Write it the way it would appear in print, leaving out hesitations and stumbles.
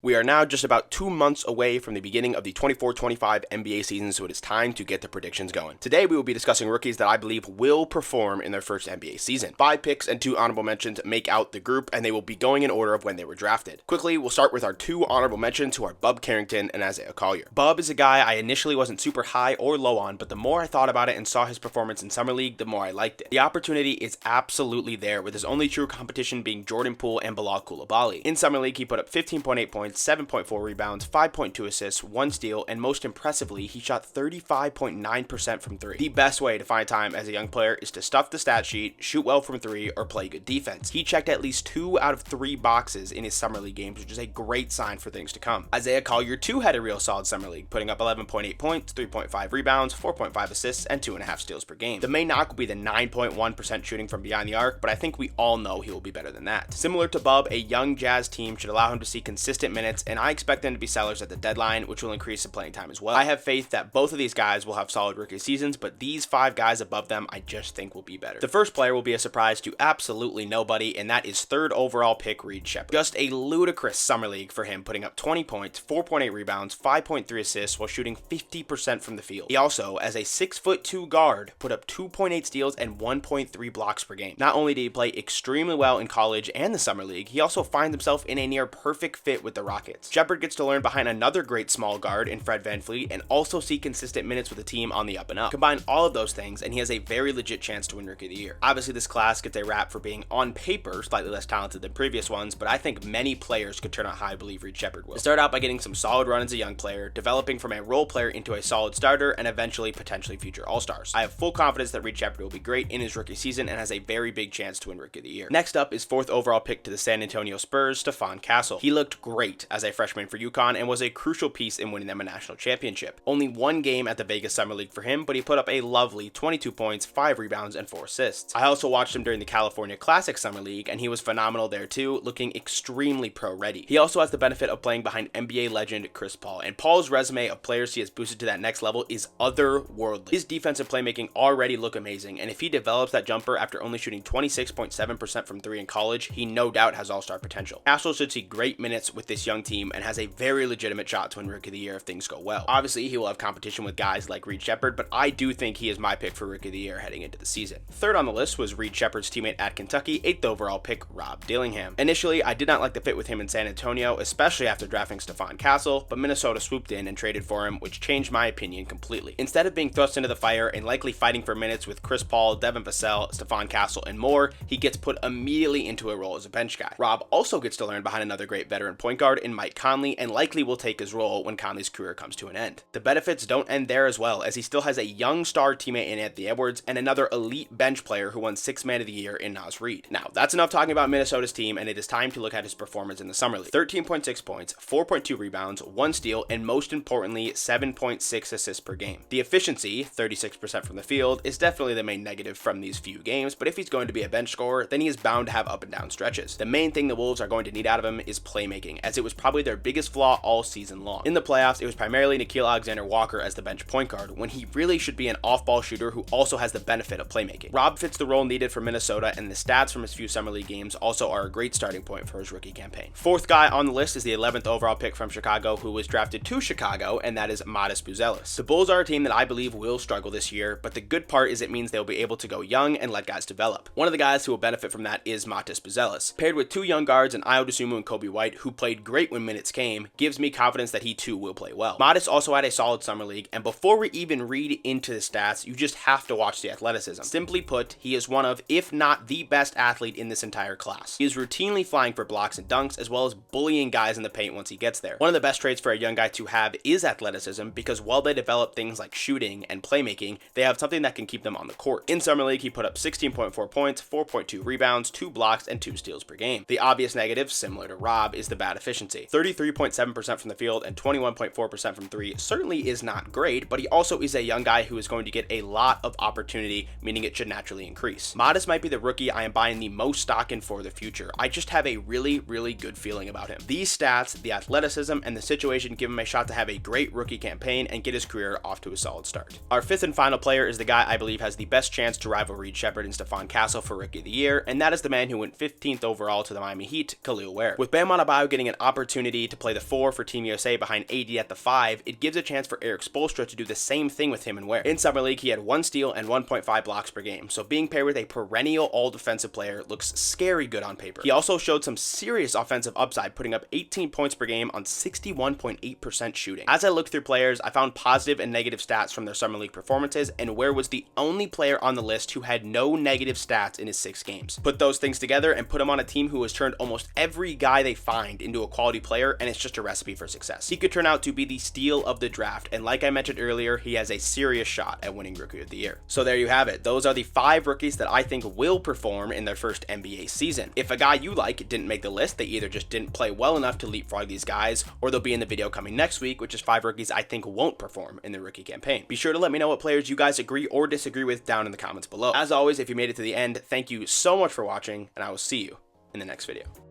We are now just about 2 months away from the beginning of the 24-25 NBA season, so it is time to get the predictions going. Today we will be discussing rookies that I believe will perform in their first NBA season. 5 picks and 2 honorable mentions make out the group, and they will be going in order of when they were drafted. Quickly, we'll start with our 2 honorable mentions, who are Bub Carrington and Isaiah Collier. Bub is a guy I initially wasn't super high or low on, but the more I thought about it and saw his performance in Summer League, the more I liked it. The opportunity is absolutely there, with his only true competition being Jordan Poole and Bilal Coulibaly. In Summer League, he put up 15.8 points, 7.4 rebounds, 5.2 assists, 1 steal, and most impressively, he shot 35.9% from 3. The best way to find time as a young player is to stuff the stat sheet, shoot well from 3, or play good defense. He checked at least 2 out of 3 boxes in his Summer League games, which is a great sign for things to come. Isaiah Collier too had a real solid Summer League, putting up 11.8 points, 3.5 rebounds, 4.5 assists, and 2.5 steals per game. The main knock will be the 9.1% shooting from behind the arc, but I think we all know he will be better than that. Similar to Bub, a young Jazz team should allow him to see consistent minutes, and I expect them to be sellers at the deadline, which will increase the playing time as well. I have faith that both of these guys will have solid rookie seasons, but these 5 guys above them I just think will be better. The first player will be a surprise to absolutely nobody, and that is 3rd overall pick Reed Sheppard. Just a ludicrous Summer League for him, putting up 20 points, 4.8 rebounds, 5.3 assists while shooting 50% from the field. He also, as a 6'2" guard, put up 2.8 steals and 1.3 blocks per game. Not only did he play extremely well in college and the Summer League, he also finds himself in a near perfect fit with the Rockets. Sheppard gets to learn behind another great small guard in Fred VanVleet and also see consistent minutes with the team on the up and up. Combine all of those things and he has a very legit chance to win Rookie of the Year. Obviously this class gets a rap for being on paper slightly less talented than previous ones, but I think many players could turn out how I believe Reed Sheppard will. Start out by getting some solid run as a young player, developing from a role player into a solid starter, and eventually potentially future All-Stars. I have full confidence that Reed Sheppard will be great in his rookie season and has a very big chance to win Rookie of the Year. Next up is 4th overall pick to the San Antonio Spurs, Stephon Castle. He looked great as a freshman for UConn and was a crucial piece in winning them a national championship. Only 1 game at the Vegas Summer League for him, but he put up a lovely 22 points, 5 rebounds, and 4 assists. I also watched him during the California Classic Summer League, and he was phenomenal there too, looking extremely pro-ready. He also has the benefit of playing behind NBA legend Chris Paul, and Paul's resume of players he has boosted to that next level is otherworldly. His defensive playmaking already look amazing, and if he develops that jumper after only shooting 26.7% from 3 in college, he no doubt has all-star potential. Castle should see great minutes with this young team and has a very legitimate shot to win Rookie of the Year if things go well. Obviously, he will have competition with guys like Reed Sheppard, but I do think he is my pick for Rookie of the Year heading into the season. 3rd on the list was Reed Sheppard's teammate at Kentucky, 8th overall pick Rob Dillingham. Initially, I did not like the fit with him in San Antonio, especially after drafting Stephon Castle, but Minnesota swooped in and traded for him, which changed my opinion completely. Instead of being thrust into the fire and likely fighting for minutes with Chris Paul, Devin Vassell, Stephon Castle, and more, he gets put immediately into a role as a bench guy. Rob also gets to learn behind another great veteran point guard in Mike Conley, and likely will take his role when Conley's career comes to an end. The benefits don't end there as well, as he still has a young star teammate in Anthony Edwards and another elite bench player who won 6th Man of the Year in Naz Reid. Now, that's enough talking about Minnesota's team, and it is time to look at his performance in the Summer League. 13.6 points, 4.2 rebounds, 1 steal, and most importantly, 7.6 assists per game. The efficiency, 36% from the field, is definitely the main negative from these few games, but if he's going to be a bench scorer, then he is bound to have up and down stretches. The main thing the Wolves are going to need out of him is playmaking, as it was probably their biggest flaw all season long. In the playoffs, it was primarily Nickeil Alexander-Walker as the bench point guard, when he really should be an off-ball shooter who also has the benefit of playmaking. Rob fits the role needed for Minnesota, and the stats from his few Summer League games also are a great starting point for his rookie campaign. 4th guy on the list is the 11th overall pick from Chicago, who was drafted to Chicago, and that is Matas Buzelis. The Bulls are a team that I believe will struggle this year, but the good part is it means they'll be able to go young and let guys develop. One of the guys who will benefit from that is Matas Buzelis. Paired with 2 young guards in Ayo Dosunmu and Kobe White, who played great when minutes came, gives me confidence that he too will play well. Matas also had a solid Summer League, and before we even read into the stats, you just have to watch the athleticism. Simply put, he is one of, if not the best athlete in this entire class. He is routinely flying for blocks and dunks, as well as bullying guys in the paint once he gets there. One of the best traits for a young guy to have is athleticism, because while they develop things like shooting and playmaking, they have something that can keep them on the court. In Summer League, he put up 16.4 points, 4.2 rebounds, 2 blocks, and 2 steals per game. The obvious negative, similar to Rob, is the bad efficiency. 33.7% from the field and 21.4% from 3 certainly is not great, but he also is a young guy who is going to get a lot of opportunity, meaning it should naturally increase. Matas might be the rookie I am buying the most stock in for the future. I just have a really good feeling about him. These stats, the athleticism, and the situation give him a shot to have a great rookie campaign and get his career off to a solid start. Our 5th and final player is the guy I believe has the best chance to rival Reed Sheppard and Stephon Castle for Rookie of the Year, and that is the man who went 15th overall to the Miami Heat, Kel'el. With Bam Adebayo getting an opportunity to play the 4 for Team USA behind AD at the 5, it gives a chance for Eric Spoelstra to do the same thing with him and Ware. In Summer League, he had 1 steal and 1.5 blocks per game, so being paired with a perennial all-defensive player looks scary good on paper. He also showed some serious offensive upside, putting up 18 points per game on 61.8% shooting. As I looked through players, I found positive and negative stats from their Summer League performances, and Ware was the only player on the list who had no negative stats in his 6 games. Put those things together and put him on a team who has turned almost every guy they find into a quality player, and it's just a recipe for success. He could turn out to be the steal of the draft, and like I mentioned earlier, he has a serious shot at winning Rookie of the Year. So there you have it. Those are the 5 rookies that I think will perform in their first NBA season. If a guy you like didn't make the list, they either just didn't play well enough to leapfrog these guys, or they'll be in the video coming next week, which is 5 rookies I think won't perform in the rookie campaign. Be sure to let me know what players you guys agree or disagree with down in the comments below. As always, if you made it to the end, thank you so much for watching, and I will see you in the next video.